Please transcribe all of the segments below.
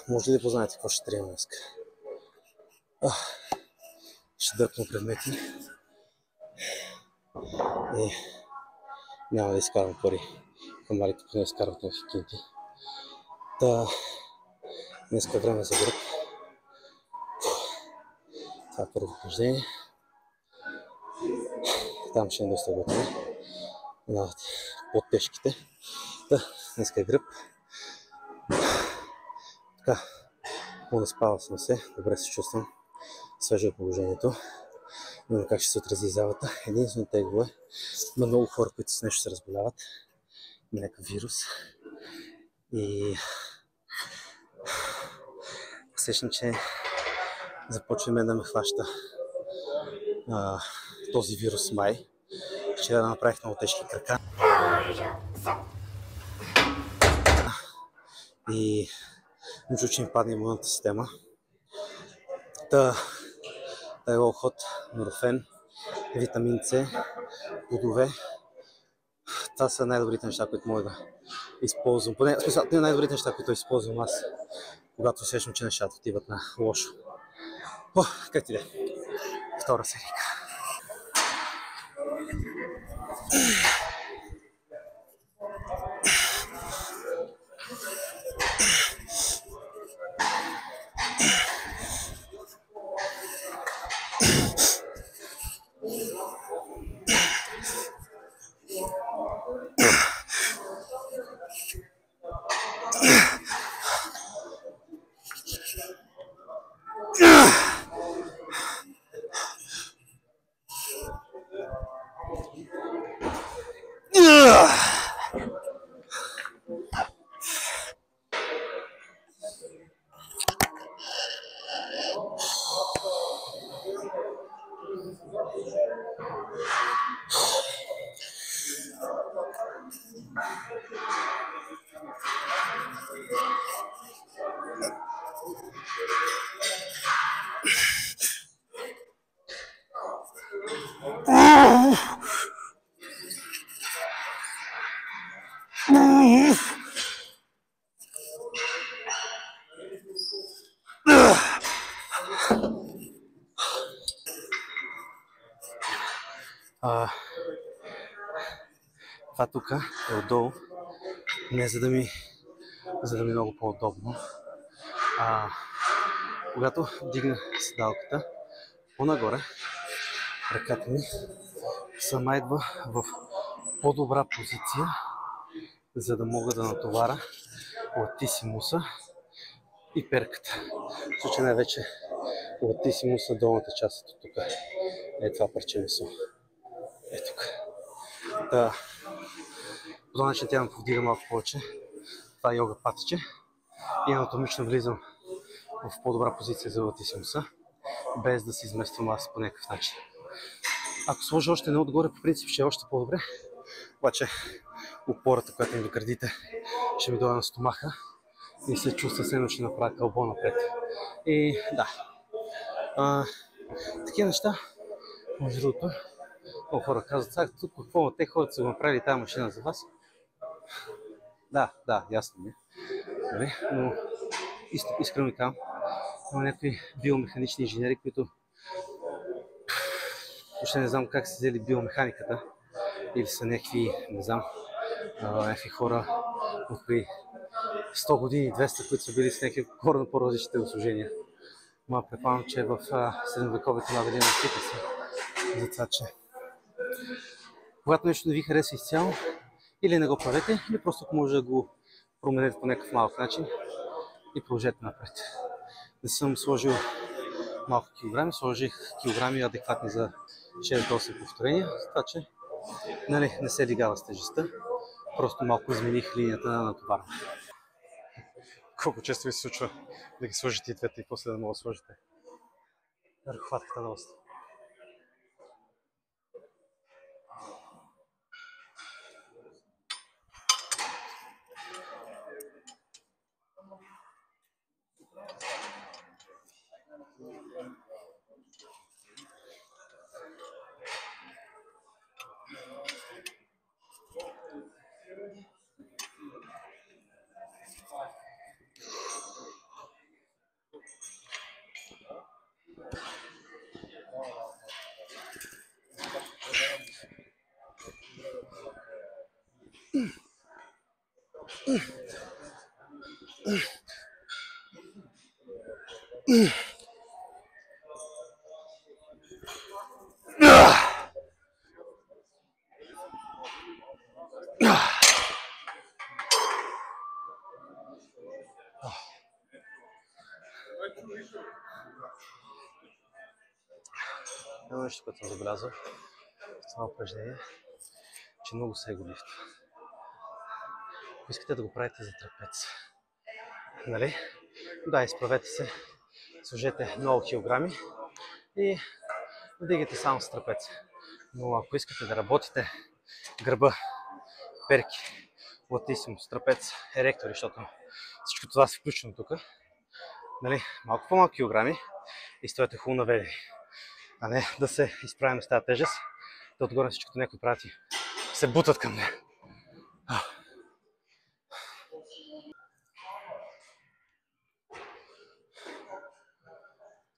Може ли да познаете какво ще трябва днес? Ще дърпна предмети и няма да изкарвам пари. Камарите поне изкарват някакви кинти. Днеска време за гръб. Това е първо упражнение. Там ще е доста готово. Минават под тежките. Днеска е гръб. Така, по-наспавал съм се, добре се чувствам. Свежо е положението. Но как ще се отрази залата. Единствено тегло е. Има много хора, които с нещо се разболяват. Има някакъв вирус. И усещам, че започва да ме хваща този вирус май. Вчера направих много тежки крака. И мисля, че ми падне имунната система. Е ход, норофен, витамин С, плодове. Това са най-добрите неща, които мога да използвам. Поне, смисъл, не най-добрите неща, които използвам аз, когато усещам, че нещата отиват на лошо. Как ти де? Втора серийка. Това тук е отдолу, не за да ми е много по-удобно. Когато вдигна седалката, по-нагоре ръката ми сама идва в по-добра позиция, за да мога да натоваря латисимуса и перката. В случай най-вече латисимуса, долната част от тук. Е това парче месо. Е тук. По този начин тя ме повдига малко повече. Това е йога патче. И анатомично влизам в по-добра позиция за латисимуса, без да се измествам аз по някакъв начин. Ако сложа още едно отгоре, по принцип ще е още по-добре. Обаче опората, която ми до гърдите, ще ми дойде на стомаха и се чувства се едно, ще направя кълбо напред. И да, такива неща, между другото, много хора казват, сега тук какво те ходят са го направили тази машина за вас. Да, ясно ми е. Но искрено ми казвам, има някакви биомеханични инженери, които още не знам как са взели биомеханиката, или са някакви, не знам, някакви хора от при 100 години, 200, които са били с някакви коренно по-различните услужения. Ма предполагам, че в средновековието навели на ците си. За това, че когато нещо не ви хареса изцяло, или не го правете, или просто ако може да го променете по някакъв малък начин и продължете напред. Не съм сложил малко килограми, сложих килограми адекватни за 6-8 повторения, за това, че не се лигава с тежестта, просто малко измених линията на натоварване. Колко често ви се случва да ги сложите и двете и после да мога да сложите ръкохватката на оста? Едно нещо, което съм забелязал в това упражнение, че много се го лифта. Ако искате да го правите за трапец, нали? Да, изправете се, сложете много килограми и вдигайте само с трапец. Но ако искате да работите гърба, перки, латисимус, трапец, еректори, защото всичко това се включено тук, нали? Малко по-малко килограми и стоите хубаво наведени. А не да се изправим с тази тежест, да отгоре всичкото някои прати се бутат към нея.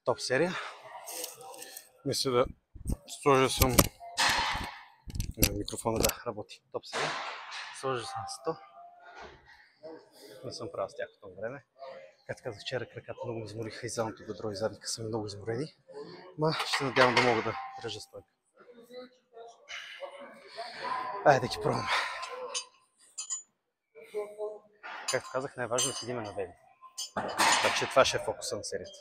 Топ серия. Мисля да сложа съм микрофона да работи. Топ серия. Сложа съм 100. Не съм правил с тях в това време. Както казах вчера, краката много ми измориха и задното бедро и задника са ми много изморени. Ма ще се надявам да мога да държа стойка. Айде да ги пробваме. Както казах, най-важно е да седиме наведени. Така че това ще е фокуса на серията.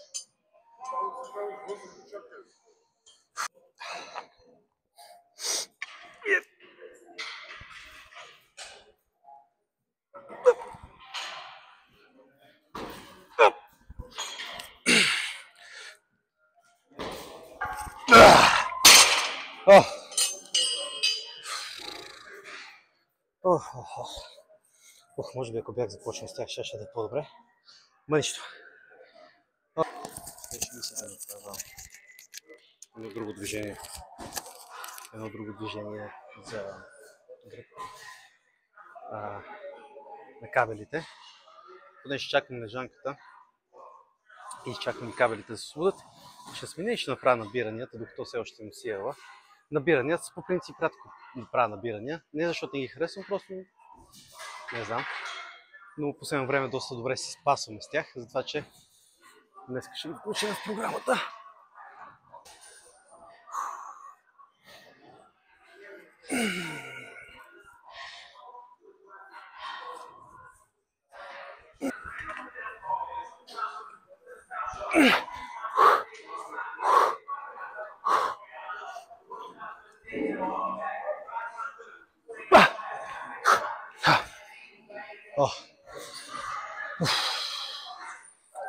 Може би ако бях започнал с тях, ще да е по-добре. Ма нищо. Вече ми се направя едно друго движение. За гръб. На кабелите. Понеже чакам лежанката и чакам кабелите да се освободят, ще смена и ще направя набиранията, докато все още не си ела. Набиранията по принцип кратко правя набирания. Не защото не ги харесвам, просто не знам. Но по последно време доста добре си спасваме с тях, затова че днес ще ги включим в програмата.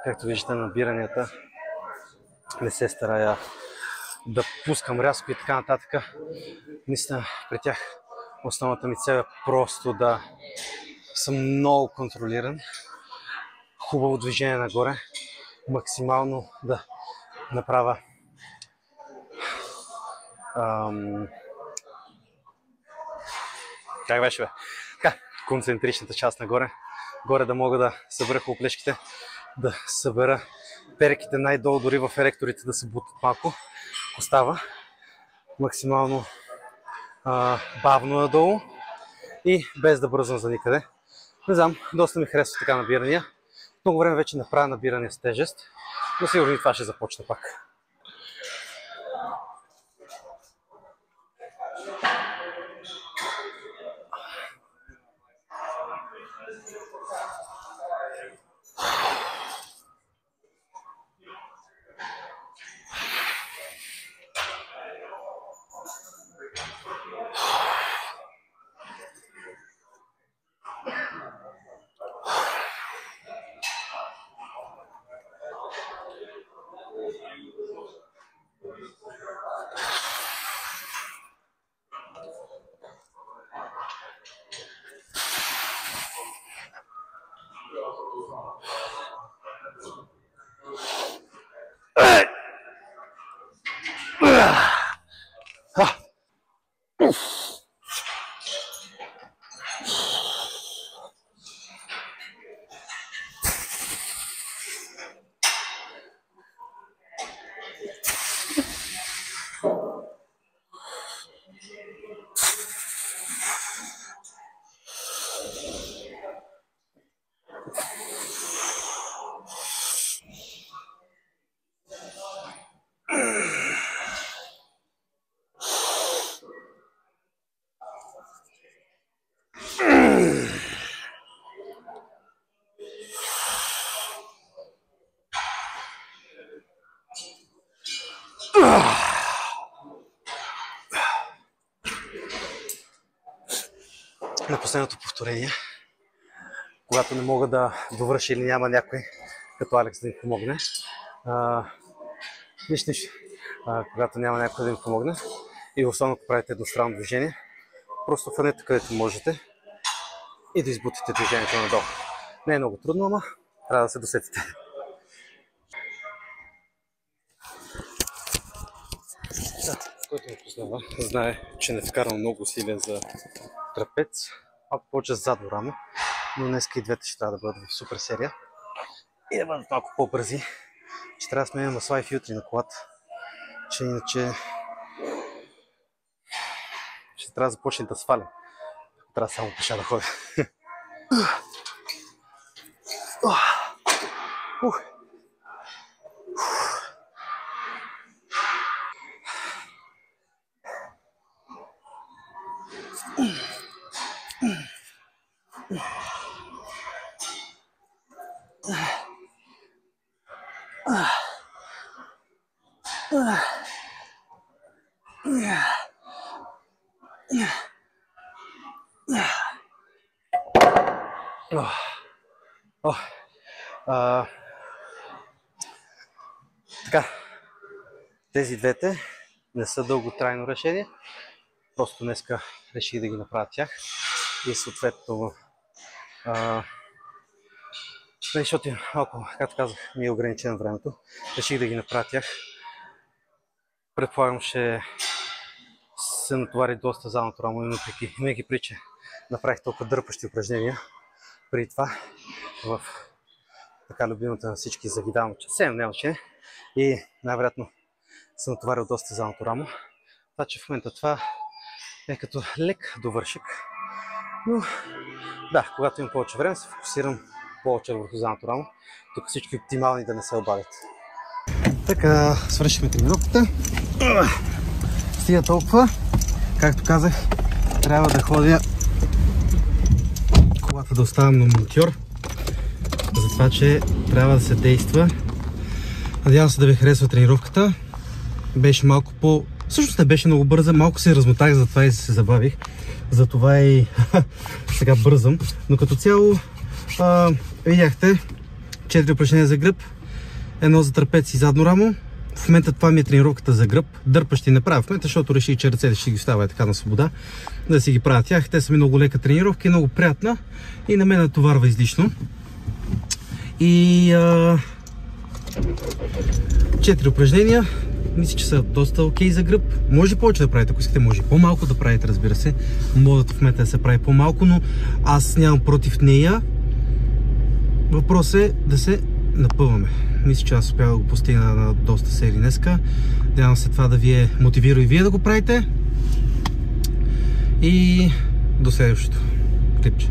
Както виждате, набиранията не се старая да пускам рязко и така нататък. Наистина при тях основната ми цел е просто да съм много контролиран. Хубаво движение нагоре. Максимално да направя как беше бе? Така, концентричната част нагоре. Горе да мога да събера хлоплешките, да събера переките най-долу, дори в еректорите да се бутат малко. Остава максимално бавно надолу и без да бързам за никъде. Не знам, доста ми харесва така набирания. Много време вече не правя набиране с тежест, но сигурно и това ще започне пак. На последното повторение, когато не мога да довърша или няма някой като Алекс да им помогне. Нищо. Когато няма някой да им помогне и особено ако правите едностранно движение, просто фанете където можете и да избутите движението надолу. Не е много трудно, ама трябва да се досетите. Който ме познава, знае, че не вкарвам много усилия за трапец, малко повече задно рамо, но днес и двете ще трябва да бъдат в супер серия. И да бъдат малко по-бързи, че трябва да сменим масла и филтри на колата, че иначе ще трябва да започне да свалям. Трябва само пеша да ходя. Така, тези двете не са дълготрайно решение, просто днеска реших да ги направя тях и съответно защото малко, както казах, ми е ограничено времето, реших да ги направя тях. Предполагам, ще се натовари доста задното рамо, имайки прича направих толкова дърпащи упражнения преди това в така любимата на всички загидална част, не, и най-вероятно съм натоварил доста задното рамо. Това, че в момента това е като лек довършик, но да, когато имам повече време, се фокусирам повече върху задното рамо, тук всички оптимални да не се обадят. Така, свършихме тренировката. Стига толкова. Както казах, трябва да ходя колата да оставям на монтьор, затова че трябва да се действа. Надявам се да ви харесва тренировката. Беше малко по... Всъщност не беше много бърза, малко се размотах, затова и се забавих. Затова и сега бързам. Но като цяло видяхте 4 упражнения за гръб, едно за трапец и задно рамо. В момента това ми е тренировката за гръб. Дърпащи не правя в момента, защото реших, че ръцете ще ги оставя така на свобода, да си ги правя тях. Те са ми много лека тренировка и много приятна и на мен натоварва излишно. И 4 упражнения. Мисля, че са доста окей за гръб. Може повече да правите, ако искате, може по-малко да правите, разбира се. Модата в момента да се прави по-малко, но аз нямам против нея. Въпросът е да се напъваме. Мисля, че аз успях да го постигна на доста серии днеска. Надявам се това да ви е мотивира и вие да го правите. И до следващото клипче.